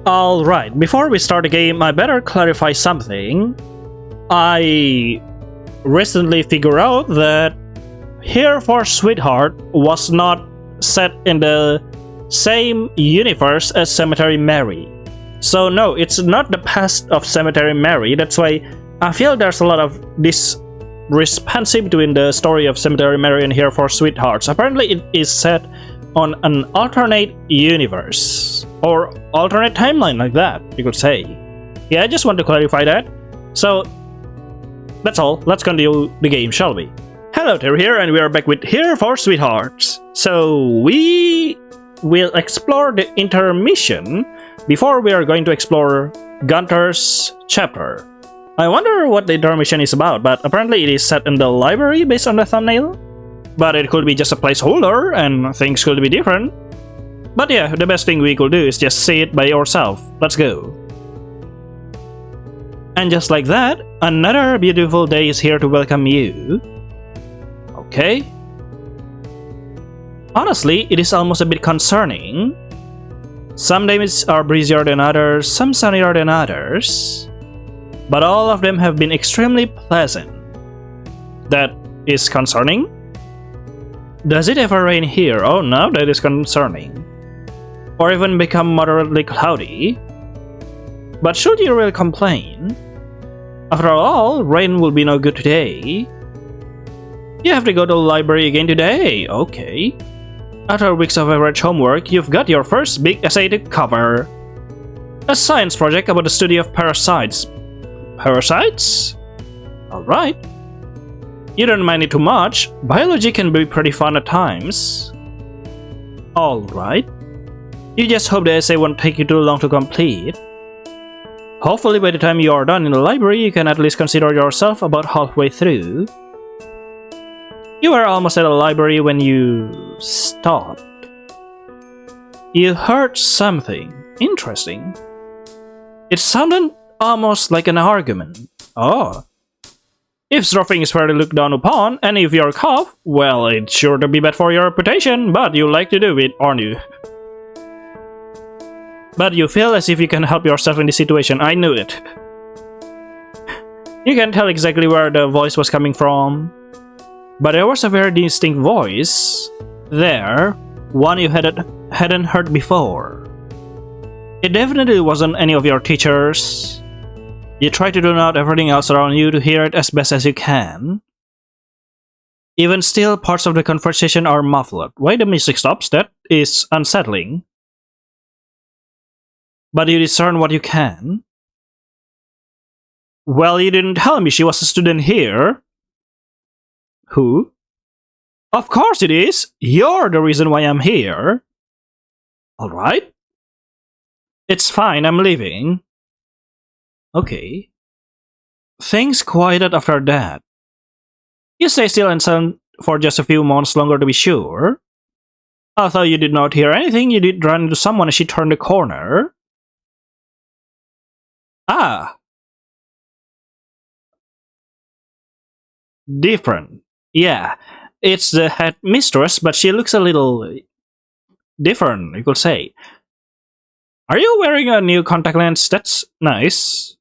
Alright, before we start the game, I better clarify something. I recently figured out that Here for Sweetheart was not set in the same universe as Cemetery Mary. So no, it's not the past of Cemetery Mary. That's why I feel there's a lot of discrepancy between the story of Cemetery Mary and Here for Sweethearts. Apparently it is set on an alternate universe or alternate timeline, like that you could say. Yeah, I just want to clarify that. So that's all. Let's continue the game, shall we? Hello, Terry here, and we are back with Here for Sweethearts. So we will explore the intermission before we are going to explore Gunter's chapter. I wonder what the intermission is about, but apparently it is set in the library based on the thumbnail. But it could be just a placeholder and things could be different. But yeah, the best thing we could do is just see it by yourself. Let's go. And just like that, another beautiful day is here to welcome you. Okay. Honestly, it is almost a bit concerning. Some days are breezier than others, some sunnier than others. But all of them have been extremely pleasant. That is concerning? Does it ever rain here? Oh no, that is concerning. Or even become moderately cloudy? But should you really complain? After all, rain will be no good today. You have to go to the library again today, okay. After weeks of average homework, you've got your first big essay to cover. A science project about the study of parasites. Parasites? Alright. You don't mind it too much. Biology can be pretty fun at times. Alright. You just hope the essay won't take you too long to complete. Hopefully by the time you are done in the library, you can at least consider yourself about halfway through. You were almost at the library when you stopped. You heard something interesting. It sounded almost like an argument. Oh. Eavesdropping is fairly looked down upon, and if you're a cop, well, it's sure to be bad for your reputation, but you like to do it, aren't you? But you feel as if you can help yourself in this situation. I knew it. You can't tell exactly where the voice was coming from, but there was a very distinct voice there, one you hadn't heard before. It definitely wasn't any of your teachers. You try to tune out everything else around you to hear it as best as you can. Even still, parts of the conversation are muffled. Why the music stops? That is unsettling. But you discern what you can. Well, you didn't tell me she was a student here. Who? Of course it is! You're the reason why I'm here. Alright. It's fine, I'm leaving. Okay. Things quieted after that. You stay still and silent for just a few months longer to be sure. Although you did not hear anything, you did run into someone as she turned the corner. Ah. Different. Yeah. It's the headmistress, but she looks a little different, you could say. Are you wearing a new contact lens? That's nice.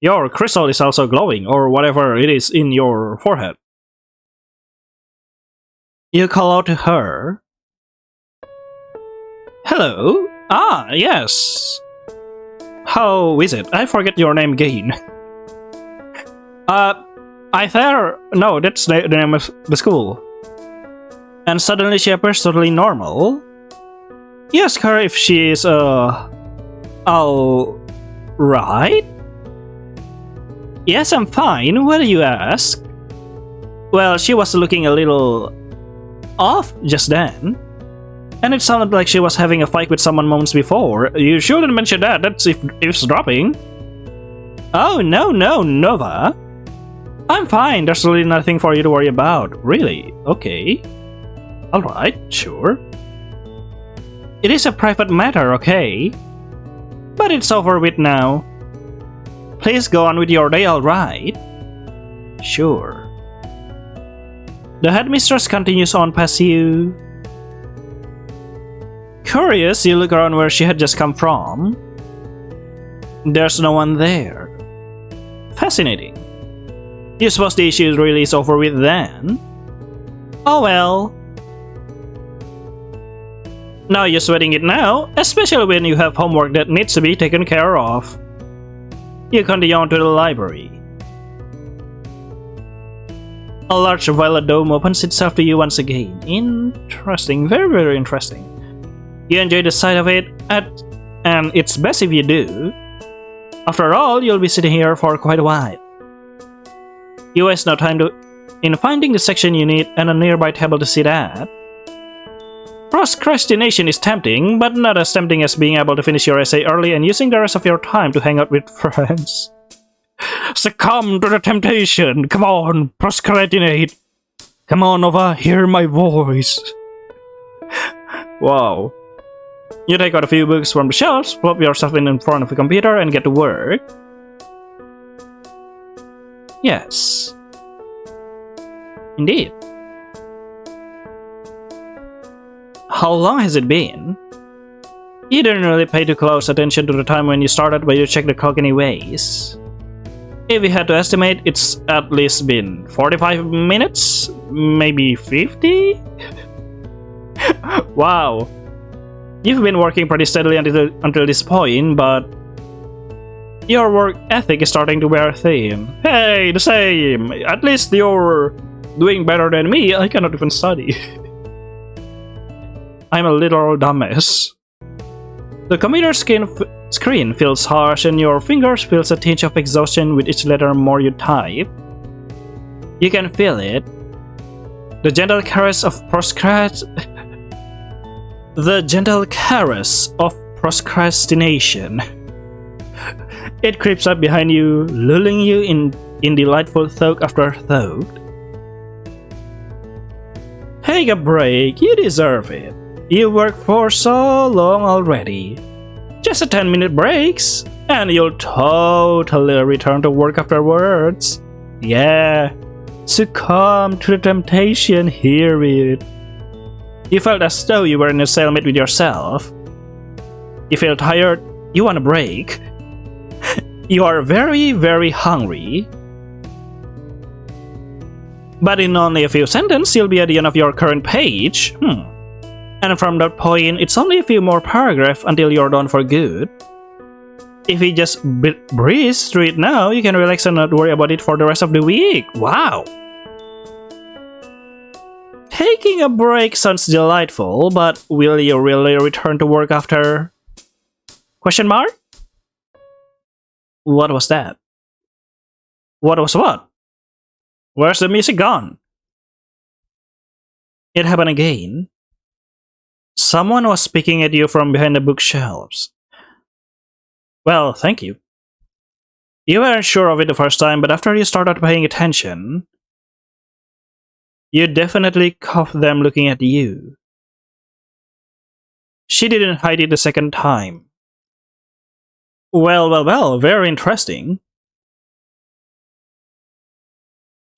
Your crystal is also glowing, or whatever it is in your forehead. You call out to her. Hello? Ah, yes. How is it? I forget your name again. No, that's the name of the school. And suddenly she appears totally normal. You ask her if she is, alright? Yes, I'm fine. What do you ask? Well, she was looking a little off just then. And it sounded like she was having a fight with someone moments before. You shouldn't mention that. That's eavesdropping. Oh, no, Nova. I'm fine. There's really nothing for you to worry about. Really? Okay. Alright, sure. It is a private matter, okay? But it's over with now. Please go on with your day, alright? Sure. The headmistress continues on past you. Curious, you look around where she had just come from. There's no one there. Fascinating. You suppose the issue really is over with then? Oh well. Now you're sweating it now, especially when you have homework that needs to be taken care of. You continue on to the library. A large violet dome opens itself to you once again. Interesting, very, very interesting. You enjoy the sight of it, and it's best if you do. After all, you'll be sitting here for quite a while. You waste no time in finding the section you need and a nearby table to sit at. Procrastination is tempting, but not as tempting as being able to finish your essay early and using the rest of your time to hang out with friends. Succumb to the temptation! Come on, procrastinate! Come on, Nova, hear my voice! Wow. You take out a few books from the shelves, plop yourself in front of the computer, and get to work. Yes. Indeed. How long has it been? You didn't really pay too close attention to the time when you started, but you checked the clock anyways. If you had to estimate, it's at least been 45 minutes? Maybe 50? Wow. You've been working pretty steadily until this point, but your work ethic is starting to wear thin. Hey, the same! At least you're doing better than me, I cannot even study. I'm a literal dumbass. The computer screen feels harsh and your fingers feels a tinge of exhaustion with each letter more you type. You can feel it. The gentle caress of procrastination. It creeps up behind you, lulling you in delightful thought after thought. Take a break, you deserve it. You worked for so long already. Just a 10-minute breaks, and you'll totally return to work afterwards. Yeah, succumb to the temptation, hear it. You felt as though you were in a stalemate with yourself. You feel tired, you want a break. You are very, very hungry. But in only a few sentences, you'll be at the end of your current page. And from that point, it's only a few more paragraphs until you're done for good. If you just breeze through it now, you can relax and not worry about it for the rest of the week. Wow! Taking a break sounds delightful, but will you really return to work after? Question mark? What was that? What was what? Where's the music gone? It happened again. Someone was speaking at you from behind the bookshelves. Well, thank you. You weren't sure of it the first time, but after you started paying attention, you definitely caught them looking at you. She didn't hide it the second time. Well, very interesting.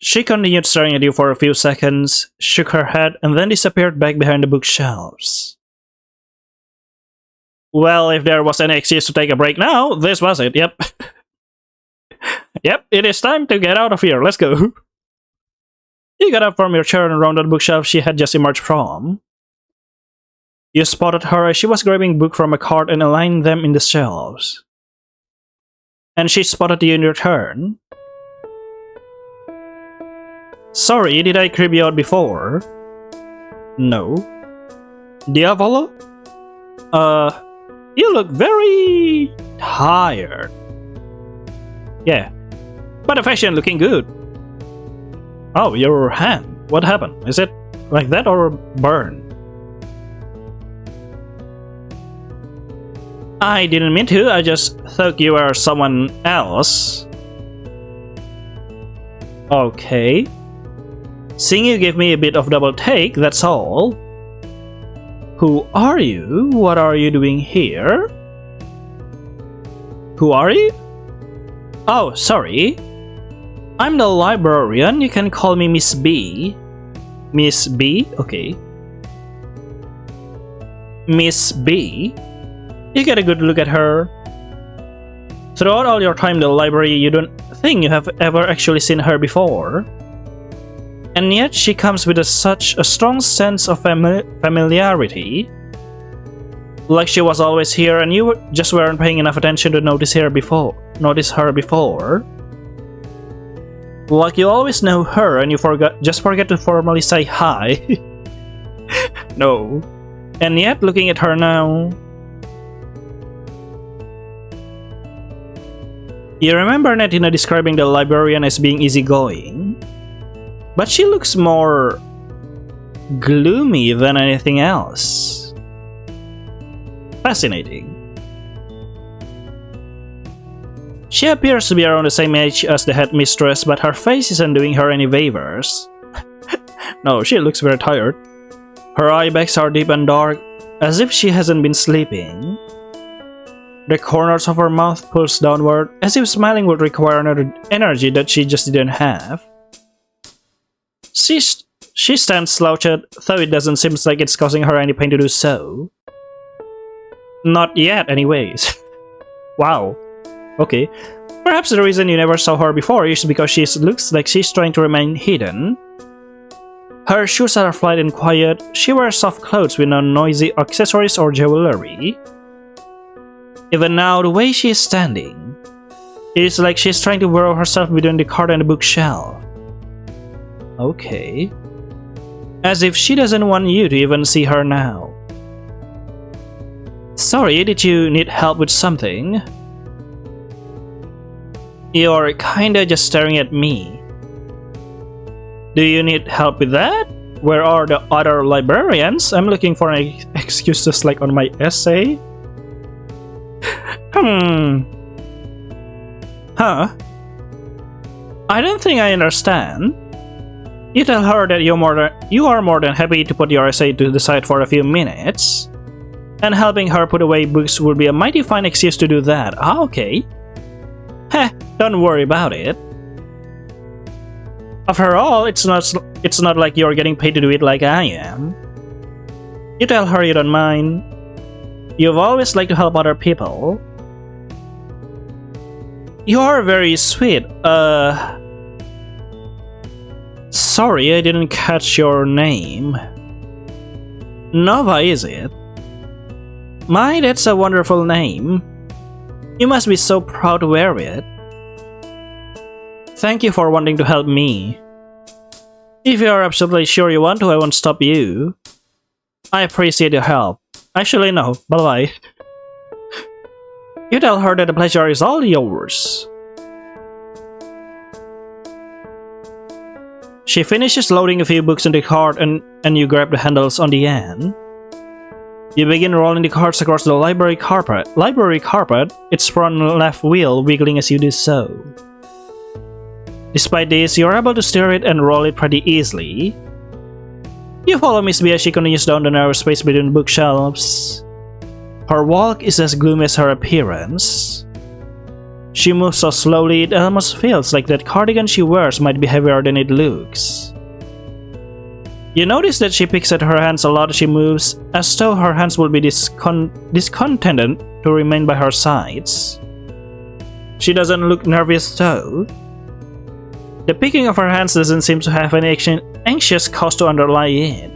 She continued staring at you for a few seconds, shook her head, and then disappeared back behind the bookshelves. Well, if there was any excuse to take a break now, this was it, yep. Yep, it is time to get out of here, let's go. You got up from your chair and rounded the bookshelf she had just emerged from. You spotted her as she was grabbing books from a cart and aligned them in the shelves. And she spotted you in return. Sorry, did I creep you out before? No. Diavolo? You look very tired. Yeah, but the fashion looking good. Oh, your hand. What happened? Is it like that or burn? I didn't mean to, I just thought you were someone else. Okay. Seeing you gave me a bit of double take, that's all. Who are you? What are you doing here? Who are you? Oh, sorry. I'm the librarian, you can call me Miss B. Miss B? Okay. Miss B? You get a good look at her. Throughout all your time in the library, you don't think you have ever actually seen her before. And yet she comes with such a strong sense of familiarity. Like she was always here and you just weren't paying enough attention to notice her before. Like you always know her and you just forget to formally say hi. No. And yet, looking at her now, you remember Netina describing the librarian as being easygoing, but she looks more gloomy than anything else. Fascinating. She appears to be around the same age as the headmistress, but her face isn't doing her any favors. No, she looks very tired. Her eye bags are deep and dark, as if she hasn't been sleeping. The corners of her mouth pulls downward, as if smiling would require another energy that she just didn't have. She stands slouched, though it doesn't seem like it's causing her any pain to do so. Not yet, anyways. Wow. Okay. Perhaps the reason you never saw her before is because she looks like she's trying to remain hidden. Her shoes are flight and quiet. She wears soft clothes with no noisy accessories or jewelry. Even now, the way she is standing, it is like she's trying to burrow herself between the cart and the bookshelf. Okay. As if she doesn't want you to even see her now. Sorry, did you need help with something? You're kinda just staring at me. Do you need help with that? Where are the other librarians? I'm looking for an excuse just like on my essay. Huh? I don't think I understand. You tell her that you are more than happy to put your essay to the side for a few minutes. And helping her put away books would be a mighty fine excuse to do that. Ah, okay. Heh, don't worry about it. After all, it's not like you're getting paid to do it like I am. You tell her you don't mind. You've always liked to help other people. You are very sweet. Sorry, I didn't catch your name. Nova, is it? My, that's a wonderful name. You must be so proud to wear it. Thank you for wanting to help me. If you are absolutely sure you want to, I won't stop you. I appreciate your help. Actually, no. Bye-bye. You tell her that the pleasure is all yours. She finishes loading a few books in the cart and you grab the handles on the end. You begin rolling the carts across the library carpet, its front and left wheel wiggling as you do so. Despite this, you're able to steer it and roll it pretty easily. You follow Miss B as she continues down the narrow space between the bookshelves. Her walk is as gloomy as her appearance. She moves so slowly it almost feels like that cardigan she wears might be heavier than it looks. You notice that she picks at her hands a lot as she moves, as though her hands will be discontented to remain by her sides. She doesn't look nervous though. The picking of her hands doesn't seem to have any anxious cause to underlie it.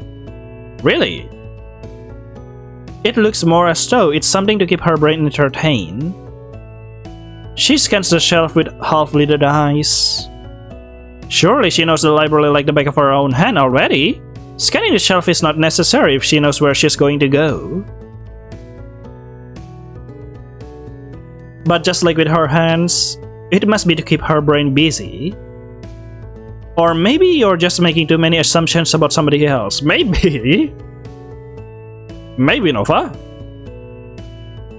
Really? It looks more as though it's something to keep her brain entertained. She scans the shelf with half-lidded eyes. Surely she knows the library like the back of her own hand already. Scanning the shelf is not necessary if she knows where she's going to go. But just like with her hands, it must be to keep her brain busy. Or maybe you're just making too many assumptions about somebody else. Maybe. Maybe, Nova.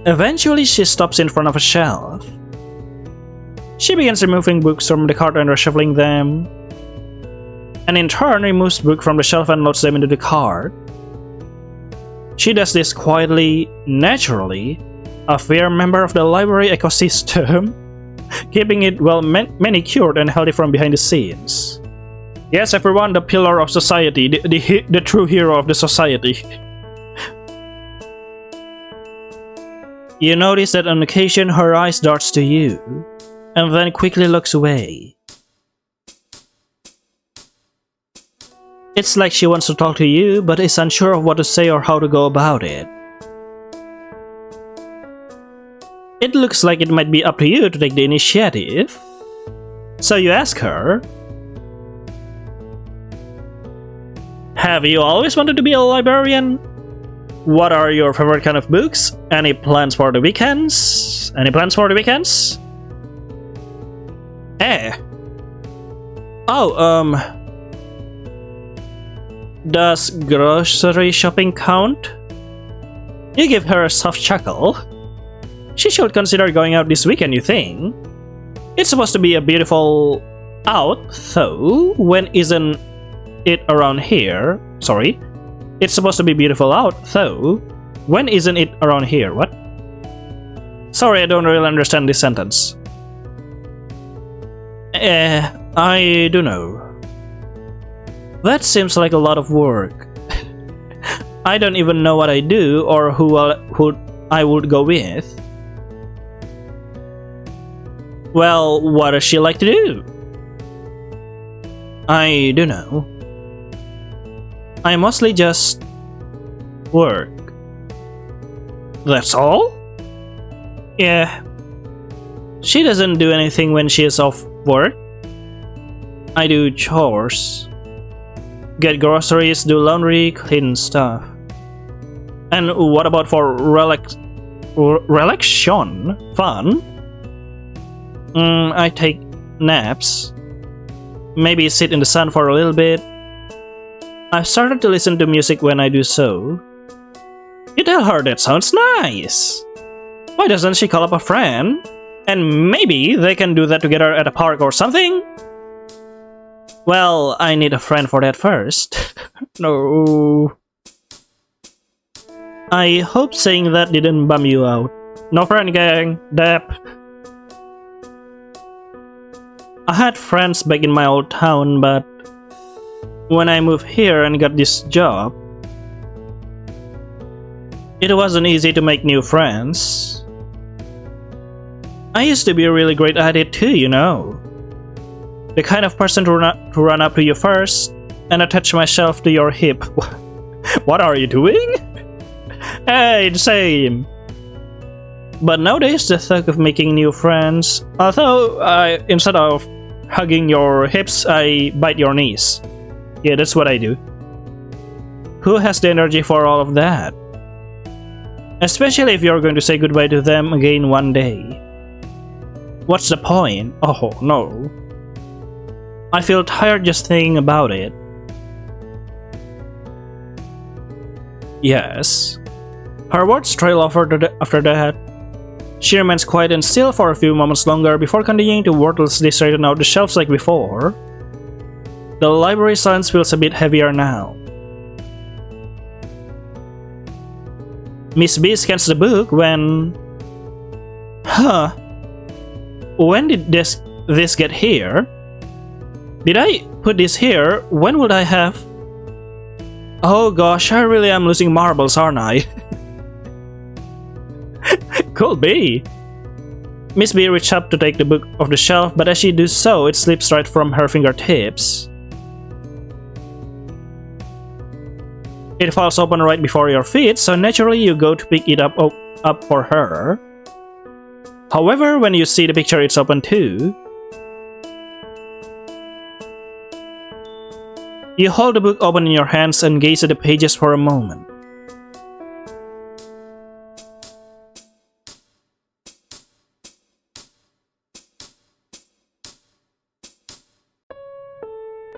Eventually, she stops in front of a shelf. She begins removing books from the cart and reshuffling them, and in turn removes books from the shelf and loads them into the cart. She does this quietly, naturally, a fair member of the library ecosystem, keeping it well manicured and healthy from behind the scenes. Yes, everyone, the pillar of society, the true hero of the society. You notice that on occasion her eyes darts to you, and then quickly looks away. It's like she wants to talk to you, but is unsure of what to say or how to go about it. It looks like it might be up to you to take the initiative. So you ask her, have you always wanted to be a librarian? What are your favorite kind of books? Any plans for the weekends? Does grocery shopping count? You give her a soft chuckle. She should consider going out this weekend, you think? It's supposed to be a beautiful out, though. When isn't it around here? Sorry. It's supposed to be beautiful out, though. When isn't it around here? What? Sorry, I don't really understand this sentence. I don't know. That seems like a lot of work. I don't even know what I do or who I would go with. Well, what does she like to do? I don't know. I mostly just work. That's all? Yeah. She doesn't do anything when she is off work. I do chores. Get groceries, do laundry, clean stuff. And what about for relaxation? Fun? I take naps. Maybe sit in the sun for a little bit. I've started to listen to music when I do so. You tell her that sounds nice. Why doesn't she call up a friend? And maybe they can do that together at a park or something? Well, I need a friend for that first. No. I hope saying that didn't bum you out. No friend, gang. Dap. I had friends back in my old town, but when I moved here and got this job, it wasn't easy to make new friends. I used to be really great at it too, you know. The kind of person to run up to you first and attach myself to your hip. What are you doing? Hey, the same. But nowadays, the thought of making new friends, although instead of hugging your hips, I bite your knees. Yeah, that's what I do. Who has the energy for all of that? Especially if you're going to say goodbye to them again one day. What's the point? Oh, no. I feel tired just thinking about it. Yes. Her words trail off after that. She remains quiet and still for a few moments longer before continuing to wordlessly straighten out the shelves like before. The library silence feels a bit heavier now. Miss B scans the book when... Huh. When did this get here? Did I put this here? When would I have... Oh gosh, I really am losing marbles, aren't I? Could be. Miss B reached up to take the book off the shelf, but as she does so, it slips right from her fingertips. It falls open right before your feet, so naturally you go to pick it up for her. However, when you see the picture, it's open too. You hold the book open in your hands and gaze at the pages for a moment.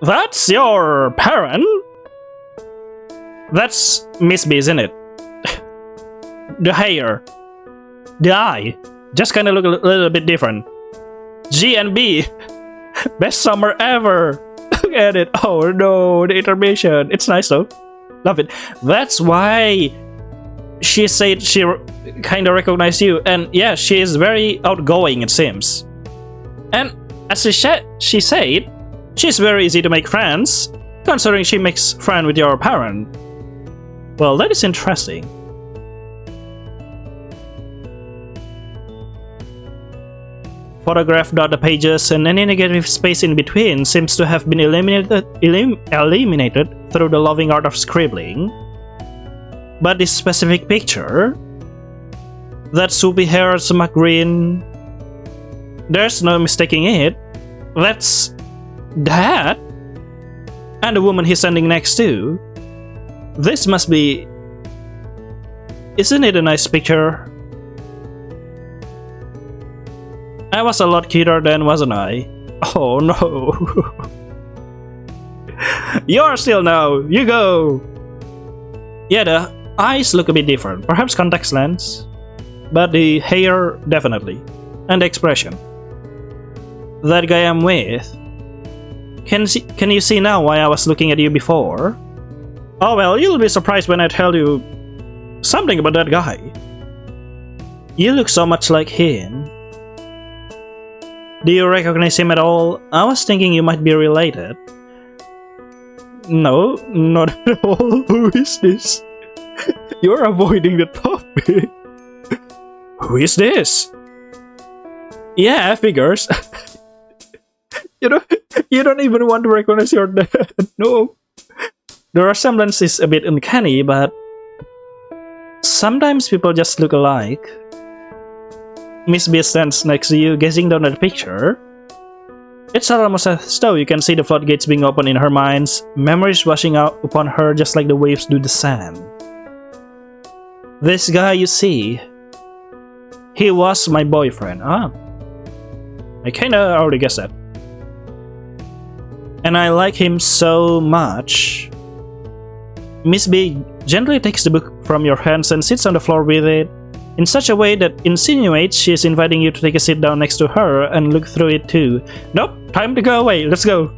That's your parent? That's Miss B, isn't it? The hair. The eye. Just kinda look a little bit different. G and B. Best summer ever. Look at it. Oh no, the intermission. It's nice though. Love it. That's why she said she kinda recognized you. And yeah, she is very outgoing, it seems. And as she said, she's very easy to make friends, considering she makes friends with your parent. Well, that is interesting. photograph dot the pages, and any negative space in between seems to have been eliminated through the loving art of scribbling. But this specific picture, that soupy haired smug grin, there's no mistaking it. That's Dad, and the woman he's standing next to. This must be. Isn't it a nice picture? I was a lot cuter then, wasn't I? Oh no. You're still now. You go. Yeah, the eyes look a bit different. Perhaps contact lens. But the hair, definitely. And the expression. That guy I'm with. Can you see now why I was looking at you before? Oh well, you'll be surprised when I tell you something about that guy. You look so much like him. Do you recognize him at all? I was thinking you might be related. No, not at all. Who is this? You're avoiding the topic. Who is this? Yeah, figures. You don't even want to recognize your dad. No. The resemblance is a bit uncanny, but sometimes people just look alike. Miss B stands next to you, gazing down at the picture. It's almost as though you can see the floodgates being opened in her mind, memories washing out upon her just like the waves do the sand. This guy you see, he was my boyfriend. I kinda already guessed that. And I like him so much. Miss B gently takes the book from your hands and sits on the floor with it, in such a way that insinuates she is inviting you to take a seat down next to her and look through it too. Nope, time to go away, let's go.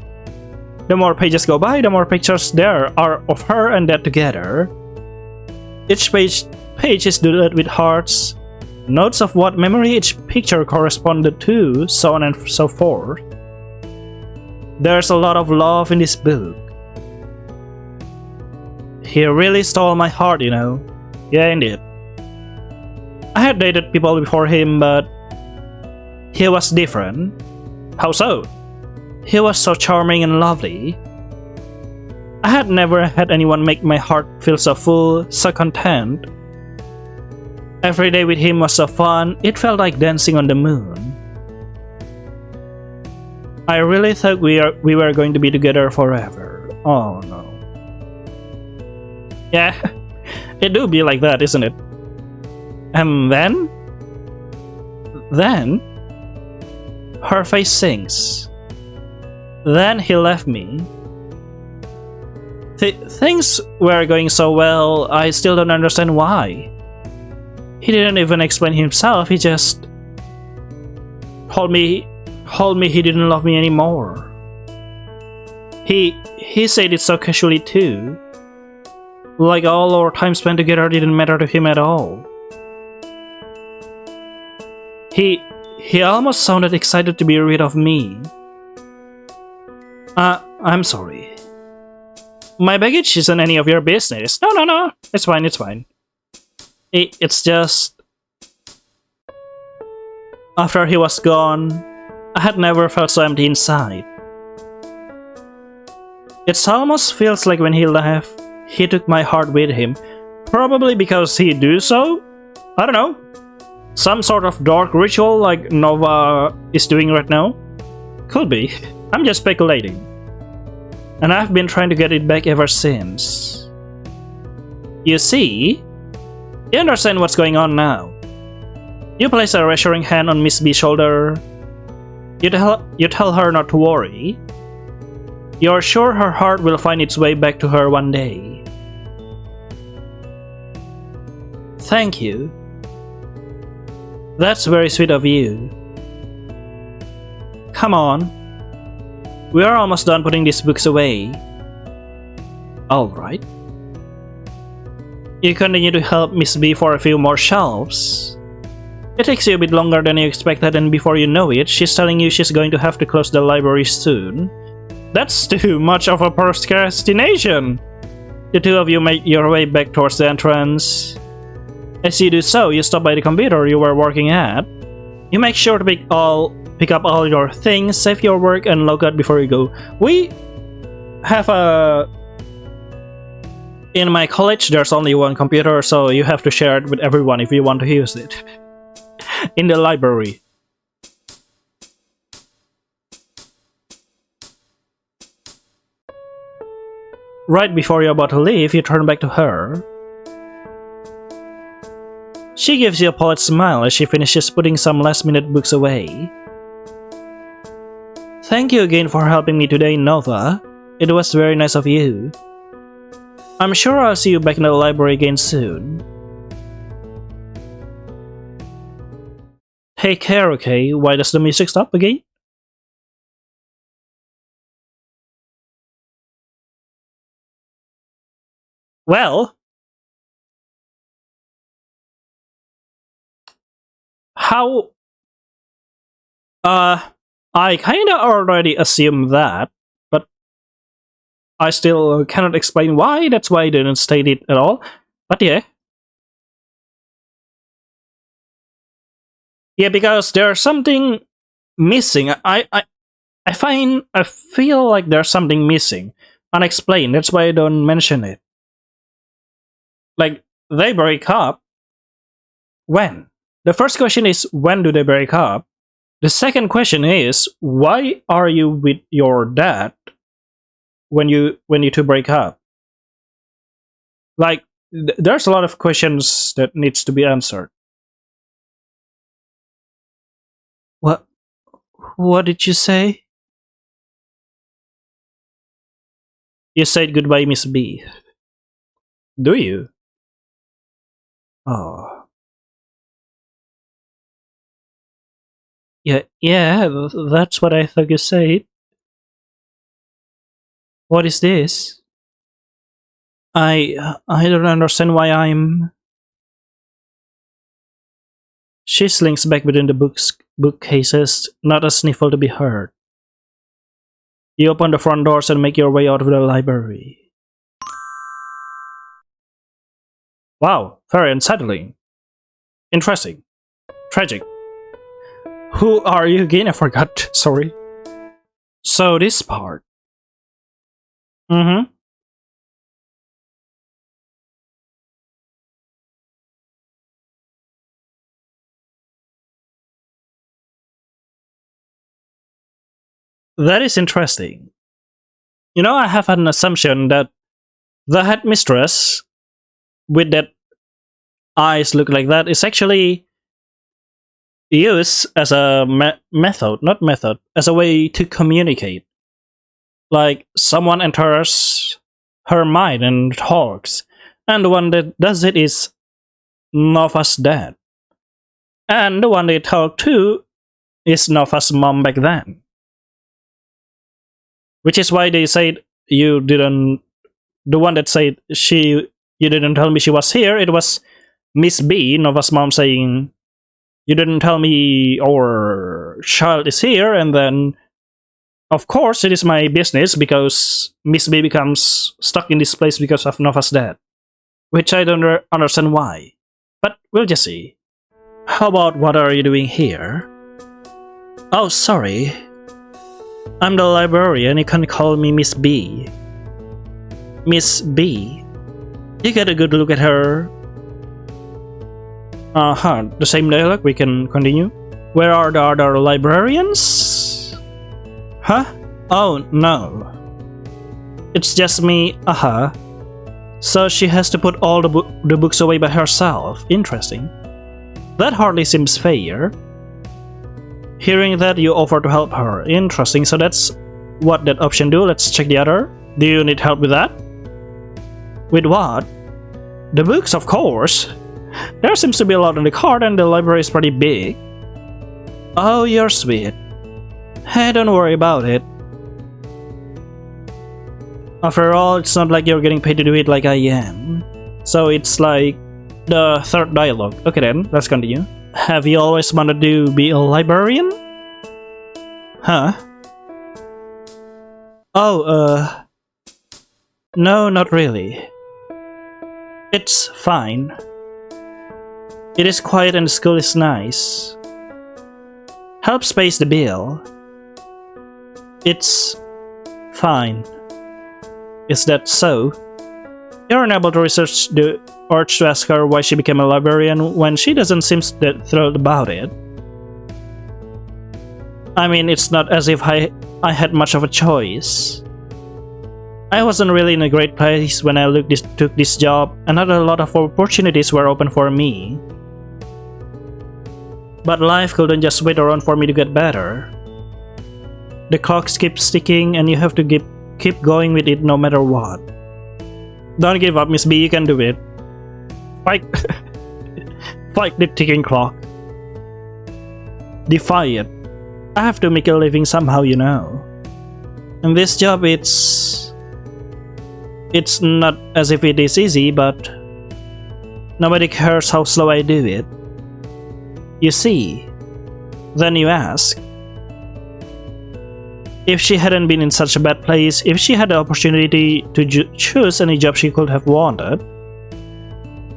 The more pages go by, the more pictures there are of her and Dad together. Each page is dotted with hearts, notes of what memory each picture corresponded to, so on and so forth. There's a lot of love in this book. He really stole my heart, you know. Yeah, indeed. I had dated people before him, but he was different. How so? He was so charming and lovely. I had never had anyone make my heart feel so full, so content. Every day with him was so fun, it felt like dancing on the moon. I really thought we were going to be together forever. Oh no. Yeah, it do be like that, isn't it? And then, her face sinks. Then he left me. Things were going so well, I still don't understand why. He didn't even explain himself, he just told me he didn't love me anymore. He said it so casually too. Like all our time spent together didn't matter to him at all. He almost sounded excited to be rid of me. I'm sorry. My baggage isn't any of your business. No. It's fine. It's just... After he was gone, I had never felt so empty inside. It almost feels like when he left, he took my heart with him. Probably because he do so? I don't know. Some sort of dark ritual like Nova is doing right now? Could be. I'm just speculating. And I've been trying to get it back ever since. You see? You understand what's going on now. You place a reassuring hand on Miss B's shoulder. You tell her not to worry. You're sure her heart will find its way back to her one day. Thank you. That's very sweet of you. Come on. We are almost done putting these books away. Alright. You continue to help Miss B for a few more shelves. It takes you a bit longer than you expected, and before you know it, she's telling you she's going to have to close the library soon. That's too much of a procrastination! The two of you make your way back towards the entrance. As you do so, you stop by the computer you were working at. You make sure to pick pick up all your things, save your work, and log out before you go. We have a... In my college, there's only one computer, so you have to share it with everyone if you want to use it. In the library. Right before you're about to leave, you turn back to her. She gives you a polite smile as she finishes putting some last-minute books away. Thank you again for helping me today, Nova. It was very nice of you. I'm sure I'll see you back in the library again soon. Take care, okay? Why does the music stop again? Well, how... I kinda already assumed that, but I still cannot explain why, that's why I didn't state it at all. But yeah. Yeah, because there's something missing. I feel like there's something missing. Unexplained, that's why I don't mention it. Like, they break up. When? The first question is, when do they break up? The second question is, why are you with your dad when you two break up? Like, there's a lot of questions that needs to be answered. What did you say? You said goodbye, Miss B. Do you? Oh. Yeah, that's what I thought you said. What is this? I don't understand why I'm... She slinks back within the bookcases, not a sniffle to be heard. You open the front doors and make your way out of the library. Wow, very unsettling. Interesting. Tragic. Who are you again? I forgot. Sorry. So this part. Mm-hmm. That is interesting. You know, I have an assumption that the headmistress with that eyes look like that is actually used as a as a way to communicate. Like, someone enters her mind and talks, and the one that does it is Nova's dad. And the one they talk to is Nova's mom back then. Which is why they said you didn't... The one that said you didn't tell me she was here, it was Miss B, Nova's mom, saying you didn't tell me our child is here, and then of course it is my business because Miss B becomes stuck in this place because of Nova's dad. Which I don't understand why. But we'll just see. How about what are you doing here? Oh, sorry. I'm the librarian, you can call me Miss B. Miss B. You get a good look at her. The same dialogue, we can continue. Where are the other librarians? Huh? Oh, no. It's just me, So she has to put all the books away by herself. Interesting. That hardly seems fair. Hearing that, you offer to help her. Interesting, so that's what that option do. Let's check the other. Do you need help with that? With what? The books, of course. There seems to be a lot in the cart and the library is pretty big. Oh, you're sweet. Hey, don't worry about it. After all, it's not like you're getting paid to do it like I am. So it's like the third dialogue. Okay then, let's continue. Have you always wanted to be a librarian? Huh? Oh, no, not really. It's fine. It is quiet and the school is nice. Helps pays the bill. It's fine. Is that so? You're unable to research the urge to ask her why she became a librarian when she doesn't seem that thrilled about it. I mean, it's not as if I had much of a choice. I wasn't really in a great place when I took this job, and not a lot of opportunities were open for me. But life couldn't just wait around for me to get better. The clocks keep ticking, and you have to keep going with it no matter what. Don't give up, Miss B, you can do it. Fight, fight the ticking clock. Defy it. I have to make a living somehow, you know. And this job, it's not as if it is easy, but nobody cares how slow I do it. You see, then you ask, if she hadn't been in such a bad place, if she had the opportunity to choose any job she could have wanted,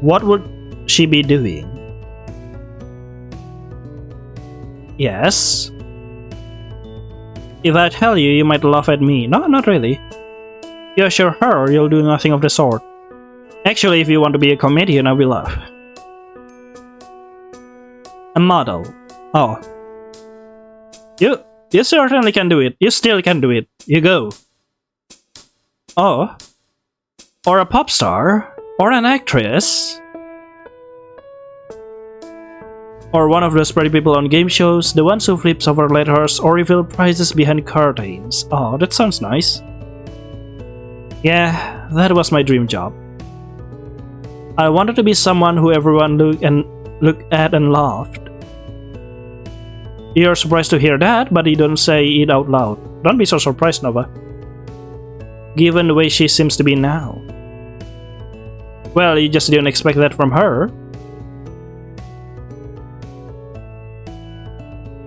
what would she be doing? Yes? If I tell you, you might laugh at me. No, not really. You assure her you'll do nothing of the sort. Actually, if you want to be a comedian, I will laugh. A model. Oh. You certainly can do it. You still can do it. You go. Oh. Or a pop star. Or an actress. Or one of those pretty people on game shows, the ones who flips over letters or reveal prizes behind curtains. Oh, that sounds nice. Yeah, that was my dream job. I wanted to be someone who everyone looked at and laughed. You're surprised to hear that, but you don't say it out loud. Don't be so surprised, Nova. Given the way she seems to be now. Well, you just didn't expect that from her.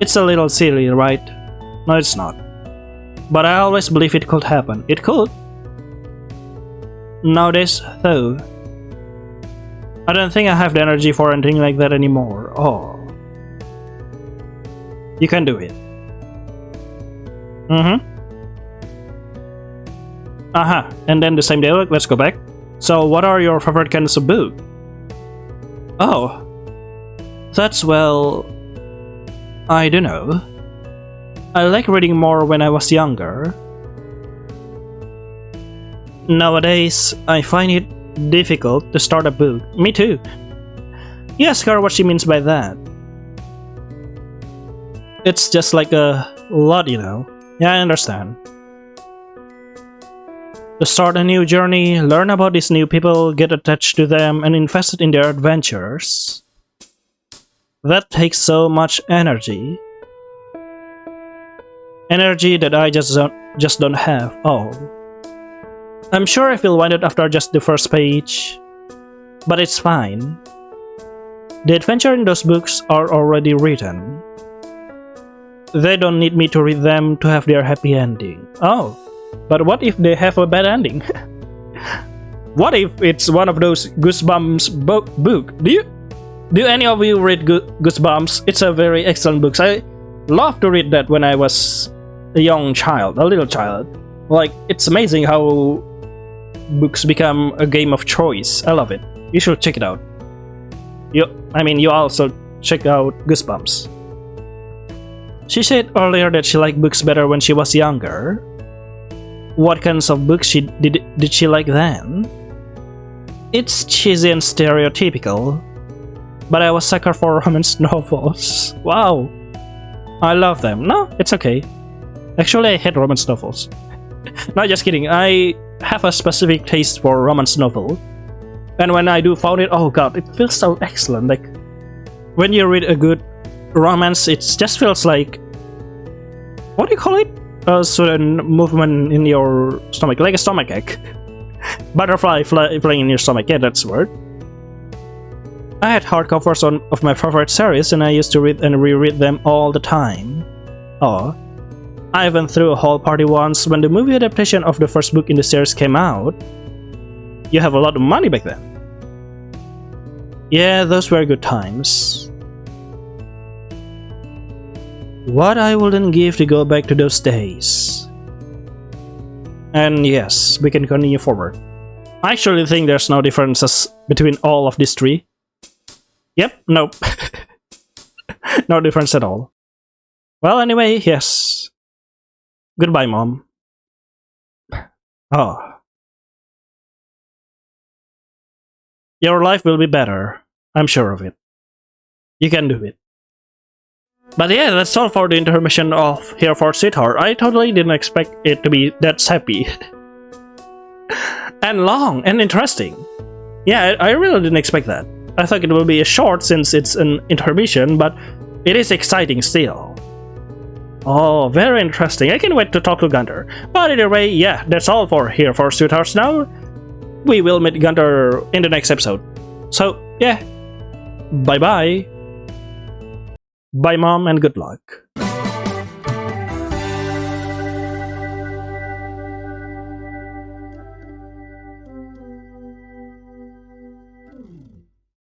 It's a little silly, right? No, it's not. But I always believe it could happen. It could. Nowadays, though, I don't think I have the energy for anything like that anymore. Oh. You can do it. And then the same dialogue, let's go back. So, what are your favorite kinds of book? Oh. That's, well, I don't know. I like reading more when I was younger. Nowadays, I find it difficult to start a book. Me too. You ask her what she means by that. It's just like a lot, you know. Yeah, I understand. To start a new journey, learn about these new people, get attached to them, and invested in their adventures. That takes so much energy. Energy that I just don't have. Oh. I'm sure I feel winded after just the first page. But it's fine. The adventure in those books are already written. They don't need me to read them to have their happy ending. Oh, but what if they have a bad ending? What if it's one of those Goosebumps book? Do any of you read Goosebumps? It's a very excellent book. I loved to read that when I was a young child, a little child. Like, it's amazing how books become a game of choice. I love it. You should check it out. You also check out Goosebumps. She said earlier that she liked books better when she was younger. What kinds of books did she like then? It's cheesy and stereotypical, but I was sucker for romance novels. Wow, I love them. No, it's okay. Actually, I hate romance novels. No, just kidding. I have a specific taste for romance novel, and when I do found it, oh god, it feels so excellent. Like when you read a good romance, it just feels like, what do you call it? A certain movement in your stomach, like a stomach ache. Butterfly flying in your stomach. Yeah, that's the word. I had hardcovers of my favorite series, and I used to read and reread them all the time. Oh, I went through a whole party once when the movie adaptation of the first book in the series came out. You have a lot of money back then. Yeah, those were good times. What I wouldn't give to go back to those days. And yes, we can continue forward. I actually think there's no differences between all of these three. Yep, nope. No difference at all. Well, anyway, yes. Goodbye, Mom. Oh. Your life will be better. I'm sure of it. You can do it. But yeah, that's all for the intermission of Here for Sweetheart. I totally didn't expect it to be that sappy. And long and interesting. Yeah, I really didn't expect that. I thought it would be a short since it's an intermission, but it is exciting still. Oh, very interesting. I can't wait to talk to Gunter. But either way, yeah, that's all for Here for Sweethearts now. We will meet Gunter in the next episode. So, yeah. Bye-bye. Bye, Mom, and good luck.